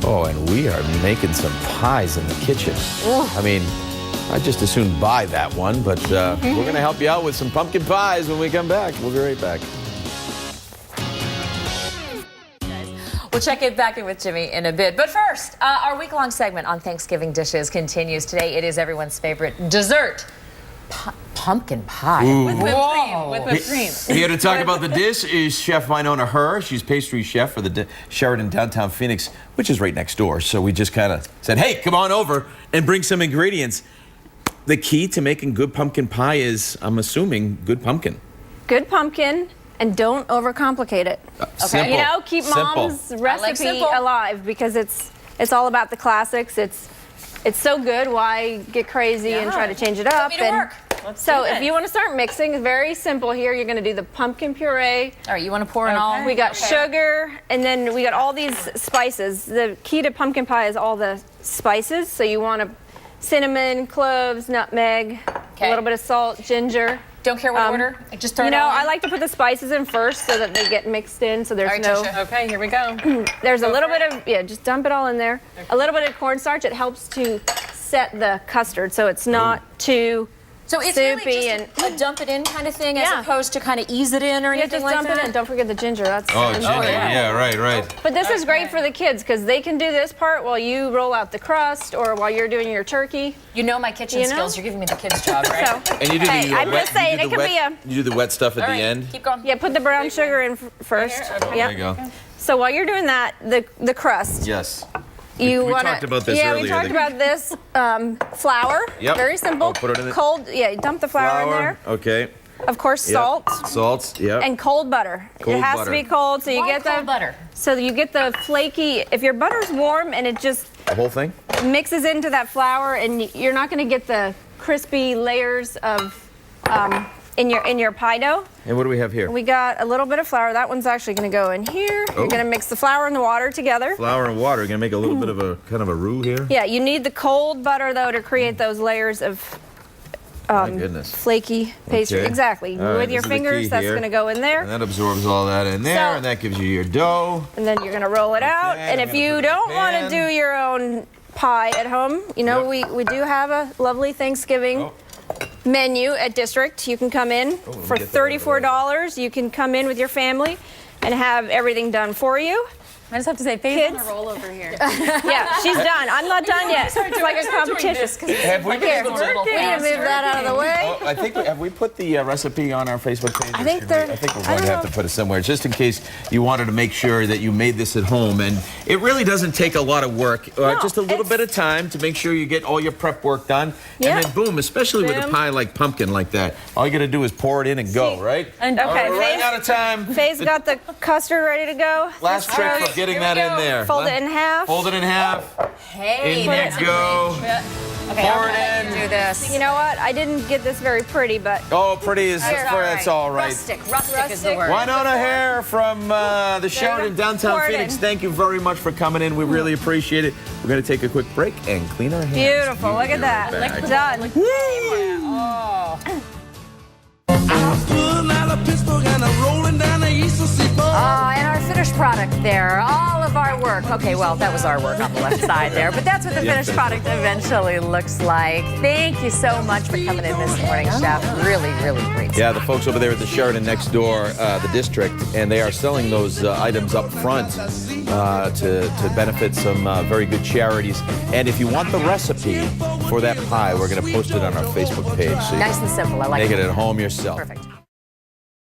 Oh, and we are making some pies in the kitchen. I mean, I'd just as soon buy that one, but we're going to help you out with some pumpkin pies when we come back. We'll be right back. We'll check it back in with Jimmy in a bit. But first, our week-long segment on Thanksgiving dishes continues. Today, it is everyone's favorite dessert, pumpkin pie. Ooh. With whipped cream. With whipped cream. Here to talk about the dish is Chef Winnona Herr. She's pastry chef for the Sheraton downtown Phoenix, which is right next door. So we just kind of said, hey, come on over and bring some ingredients. The key to making good pumpkin pie is, I'm assuming, good pumpkin. Good pumpkin. And don't overcomplicate it. Simple. You know, keep mom's recipe alive, because it's all about the classics. It's so good. Why get crazy and try to change it up? So if you want to start mixing, it's very simple here. You're going to do the pumpkin puree. All right, you want to pour in all? We got sugar, and then we got all these spices. The key to pumpkin pie is all the spices. So you want cinnamon, cloves, nutmeg, a little bit of salt, ginger. Don't care what order? Just throw it all in? I like to put the spices in first so that they get mixed in, so there's no... Okay, here we go. There's a little bit of... Yeah, just dump it all in there. Okay. A little bit of cornstarch. It helps to set the custard, so it's not too so it's soupy. Really just a dump it in kind of thing, as opposed to kind of ease it in or anything like that? Just dump it in. Don't forget the ginger. That's ginger. Yeah, right. But this is great for the kids, because they can do this part while you roll out the crust or while you're doing your turkey. You know my kitchen skills. You're giving me the kids' job, right? So, and you do I'm just saying, it could be a... You do the wet stuff at the end? Keep going. Yeah, put the brown sugar in first. Okay. There you go. So while you're doing that, the crust. Yes. We talked about this earlier. We talked about this. Flour. Yep. Very simple. Put it in cold. Yeah, dump the flour in there. Okay. Of course, salt. Salt. Yeah. And cold butter. It has to be cold, so you get the butter. So you get the flaky. If your butter's warm and it just the whole thing mixes into that flour, and you're not going to get the crispy layers of in your pie dough. And what do we have here? We got a little bit of flour. That one's actually going to go in here. You're going to mix the flour and the water together. Flour and water. You're going to make a little bit of a kind of a roux here? Yeah, you need the cold butter, though, to create those layers of flaky pastry. Okay. Exactly. With your fingers, that's going to go in there. And that absorbs all that in there, and that gives you your dough. And then you're going to roll it out. And if you don't want to do your own pie at home, you know, we do have a lovely Thanksgiving menu at District. You can come in for $34. You can come in with your family and have everything done for you. I just have to say, Faye's on a roll over here. Yeah, she's done. I'm not done yet. It's like a competition. Have we been able to move that out of the way? Well, I think have we put the recipe on our Facebook page? I think we're going to have to put it somewhere, just in case you wanted to make sure that you made this at home. And it really doesn't take a lot of work, just a little bit of time to make sure you get all your prep work done. And then boom, especially with a pie like pumpkin like that, all you got to do is pour it in and go, right? And okay, we're running out of time. Faye's got the custard ready to go. Last trick for getting that in there. Fold it in half. Fold it in half. Hey, in you go. Okay, pour it in. Do this. You know what? I didn't get this very pretty, but pretty is that's all right. Rustic is the word. Winnona Herr from the Sheraton downtown Phoenix. Thank you very much for coming in. We really appreciate it. We're going to take a quick break and clean our hands. Beautiful. Look at that. Done. And our finished product there, all of our work. Okay, well, that was our work on the left side there, but that's what the finished product eventually looks like. Thank you so much for coming in this morning, Chef. Really, really great. Yeah, the folks over there at the Sheraton next door, the District, and they are selling those items up front to benefit some very good charities. And if you want the recipe for that pie, we're going to post it on our Facebook page. So nice and simple. I like it. Make it at home yourself. Perfect.